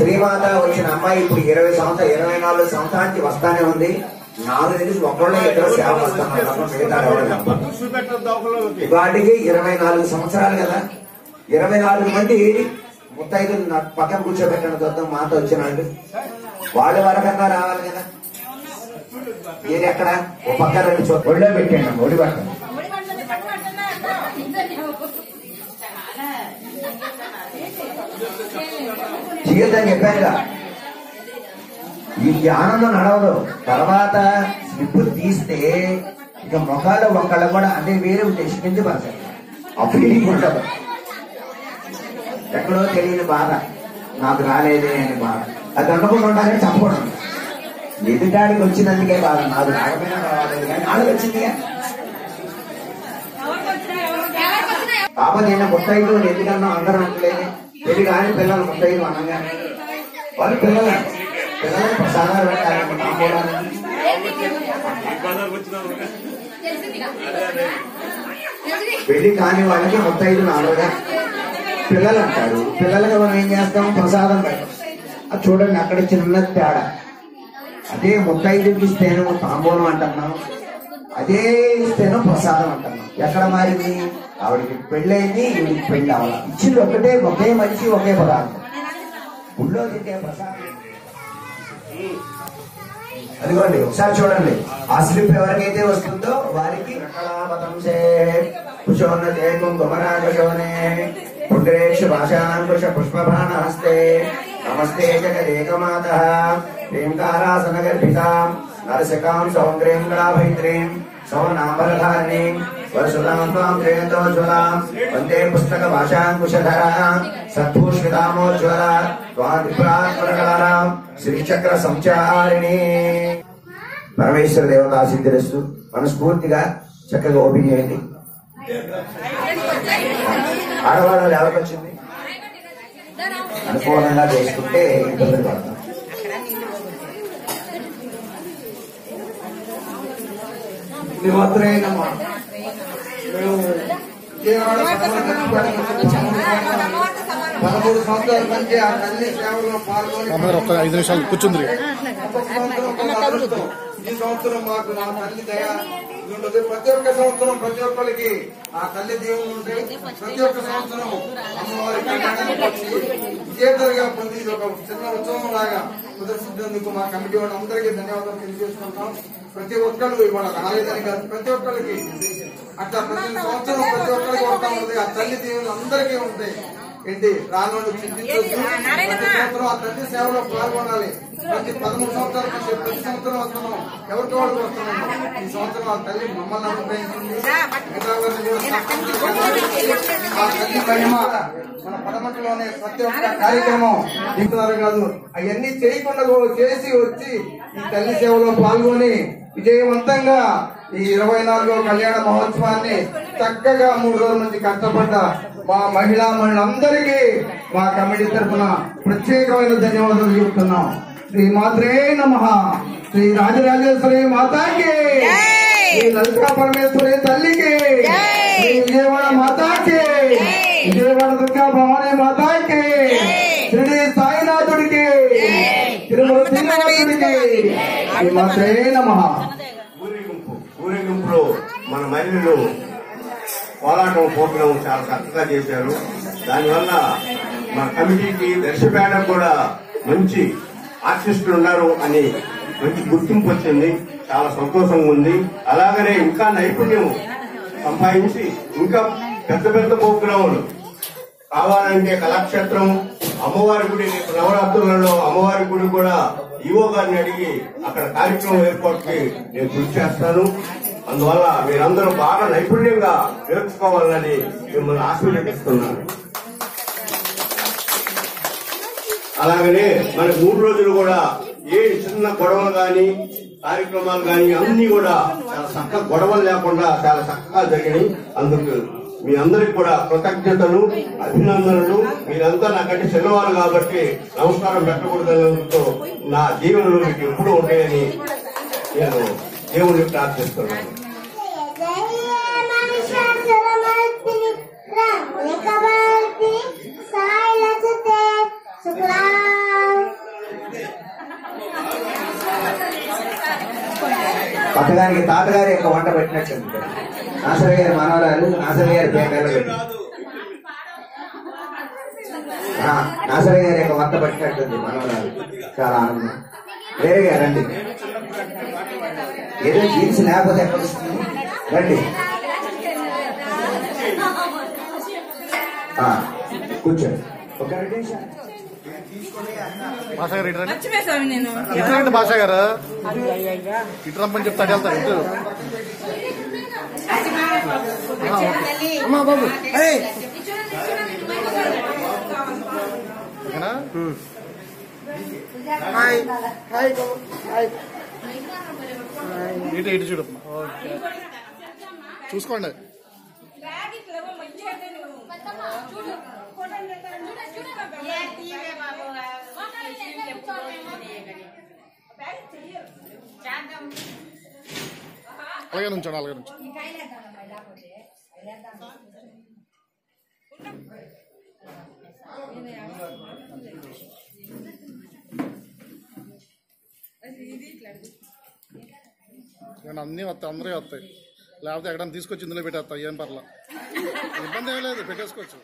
శ్రీమాత వచ్చిన అమ్మాయి ఇప్పుడు 24 సంవత్సరాల నుంచి వస్తానే ఉంది. 4 తెలిసి ఒకళ్ళు ఇద్దరు సేవ వస్తున్నారు. వాటికి 24 సంవత్సరాలు కదా. 24 మంది ముత్తైదులు నాకు పక్కన కూర్చోబెట్టాను చూద్దాం. మాత వచ్చినాడు వాళ్ళ వరకన్నా రావాలి కదా. మీరు ఎక్కడ ఓ పక్కన ఒళ్ళో పెట్టండి. ఒడి పట్టండి. జీవితం చెప్పానుగా ఈ ఆనందం నడవదు. తర్వాత స్లిప్ తీస్తే ఇక మొఖాలు ఒక్కళ్ళు కూడా అంటే వేరే ఉద్దేశించి పడతాయి. ఆ ఫీలింగ్ ఉండదు. ఎక్కడో తెలియని బాధ, నాకు రాలేదే అని బాధ. అది అనుకుండా ఉండాలని చెప్పకూడదు. ఎదుటాడికి వచ్చినందుకే బాధ, నాకు రాకపోయినా రాలేదు కానీ వాళ్ళకి వచ్చిందిగా. కాకపోతే నేను ముత్తైదు ఎందుకన్నా అందరూ అంటలేదు. పెళ్లి కానీ పిల్లలు ముత్తైదు అనగా వాళ్ళు పిల్లలని ప్రసాదాలు పెట్టాలని తాంబూలాలని. పెళ్లి కాని వాళ్ళకి ముత్తైదు నాలుగుగా పిల్లలు అంటారు. పిల్లలకి మనం ఏం చేస్తాం? ప్రసాదం పెట్టాం. అది చూడండి అక్కడ చిన్న తేడా. అదే ముత్తైదుకి ఇస్తేనో తాంబూలం అంటున్నాం, అదే ఇస్తేనో ప్రసాదం అంటున్నాం. ఎక్కడ మారింది? ఆవిడికి పెళ్ళైంది, ఈవిడికి పెళ్ళి అవ్వాలి. ఇచ్చింది ఒకటే, ఒకే మనిషి ఒకే పదార్థం. ఊళ్ళో తింటే ప్రసాదం. అదిగోండి ఒకసారి చూడండి. ఆ స్లిప్ ఎవరికైతే వస్తుందో వారికి కుశోన్నతే కుంకుమరాకుశోనే పుండ్రేక్ష భాషాంకుశ పుష్పబాణహస్తే నమస్తే జగదేకమాత ప్రేంకారాసన గర్భితాం నరసికాం సౌంద్రేంద్రాభైత్రీం సౌనాంబరధారిణీం వరసుదాం త్వాం త్రేందోజ్వలాం వందే పుస్తక భాషాంకుశధరా సద్భూషితామోజ్వల త్వాం త్రిపురాత్మకలారాం శ్రీచక్ర సంచారిణి. పరమేశ్వర దేవతా సిద్ధిరస్తు. మనస్ఫూర్తిగా చక్కగా ఓపెన్ చేయండి. ఆడవాళ్ళు ఎవరికి వచ్చింది? అనుకూలంగా చేసుకుంటే ఇబ్బందులు పడతాం. మాత్రమేనమ్మా మేము 13 సంవత్సరాల నుంచి ఆ తల్లి సేవలో పాల్గొని 5 నిమిషాలు కూర్చుంది. ఈ సంవత్సరం మాకు నా తల్లి దయ ఉండదు. ప్రతి ఒక్క సంవత్సరం ప్రతి ఒక్కరికి ఆ తల్లి దేవుడు ఉంటే ప్రతి ఒక్క సంవత్సరం అమ్మవారి కళ్యాణానికి వచ్చి విజేతలుగా పొంది ఒక చిన్న ఉత్సవం లాగా ప్రదర్శించేందుకు మా కమిటీ వాళ్ళు అందరికీ ధన్యవాదాలు తెలియజేసుకుంటాం. ప్రతి ఒక్కరు ఇవాళ రాలేదని కాదు, ప్రతి ఒక్కరికి అట్లా ప్రతి సంవత్సరం ప్రతి ఒక్కరికి వస్తా ఉంది. ఆ తల్లి దేవులు అందరికీ ఉంటాయి. ఏంటి రానోళ్ళు చింతించొద్దు. ప్రతి సంవత్సరం ఆ తల్లి సేవలో పాల్గొనాలి. ప్రతి 13 సంవత్సరాల నుంచి ప్రతి సంవత్సరం వస్తున్నాం, ఎవరికి వాళ్ళకి వస్తున్నాం. ఈ సంవత్సరం ఆ తల్లి మమ్మల్ని అనుగ్రహించింది. ఆ తల్లి మహిమ మన పడమటిలోనే ప్రతి ఒక్క కార్యక్రమం ఇంటున్నారు కాదు, అవన్నీ చేయకుండా చేసి వచ్చి ఈ తల్లి సేవలో పాల్గొని విజయవంతంగా ఈ 24వ కళ్యాణ మహోత్సవాన్ని చక్కగా 3 రోజుల నుంచి కష్టపడ్డ మా మహిళా మహిళలందరికీ మా కమిటీ తరఫున ప్రత్యేకమైన ధన్యవాదాలు చెప్తున్నాం. శ్రీ మాత్రే నమః. శ్రీ రాజరాజేశ్వరి మాతాకి, శ్రీ లలితా పరమేశ్వరి తల్లికి, శ్రీ విజయవాడ మాతాకి, విజయవాడ దుర్గా భవానీ మాతాకి, శ్రీ సాయినాథుడికి, తిరుమల శ్రీనివాసుడికి శ్రీ మాత్రే నమః. ఊరేగింపులో మన మహిళలు పోరాటం ప్రోగ్రాం చాలా చక్కగా చేశారు. దానివల్ల మన కమిటీకి దర్శపేట కూడా మంచి ఆర్టిస్టులు ఉన్నారు అని మంచి గుర్తింపు వచ్చింది. చాలా సంతోషంగా ఉంది. అలాగనే ఇంకా నైపుణ్యం సంపాదించి ఇంకా పెద్ద పెద్ద ప్రోగ్రాములు కావాలంటే కళాక్షేత్రం, అమ్మవారి గుడి, నవరాత్రులలో అమ్మవారి గుడి కూడా ఈవో గారిని అడిగి అక్కడ కార్యక్రమం ఏర్పాటుకి నేను కృషి చేస్తాను. అందువల్ల మీరందరూ బాగా నైపుణ్యంగా నేర్చుకోవాలని మిమ్మల్ని ఆశీర్వదిస్తున్నాను. అలాగనే మనకి 3 రోజులు కూడా ఏ చిన్న గొడవలు గాని కార్యక్రమాలు గాని అన్ని కూడా చాలా చక్కగా గొడవలు లేకుండా చాలా చక్కగా జరిగినాయి. అందుకు మీ అందరికి కూడా కృతజ్ఞతలు, అభినందనలు. మీరంతా నాకంటే చిన్నవారు కాబట్టి నమస్కారం పెట్టకూడదనతో నా జీవనంలో మీకు ఎప్పుడూ ఉంటాయని నేను దేవుణ్ణి ప్రార్థిస్తున్నాను. పక్కదానికి తాతగారి యొక్క వంట పెట్టినట్టుంది. నాసరి గారి మనవరాలు నాసరి గారి పేరు నాసరి గారి యొక్క వంట పెట్టినట్టుంది మనవరాలు. చాలా ఆనందం. వేరే గారు రండి. ఏదో జీన్స్ లేకపోతే ఎక్కడ వస్తుంది. రండి కూర్చోండి. ఒక 2 నిమిషాలు. భాష గారు ఇటు భాష గారు ఇటు రమ్మని చెప్తా వెళ్తారు. ఇటు బాబు ఓకేనా? ఇటు ఇటు చూడు. చూసుకోండి. అలాగే నుంచోండి. అలాగే నుంచో. అన్నీ వస్తాయి, అందరూ వస్తాయి. లేకపోతే ఎక్కడన్నా తీసుకొచ్చి ఇందులో పెట్టేస్తా. ఏం పర్లా, ఇబ్బంది ఏం లేదు, పెట్టేసుకోవచ్చు.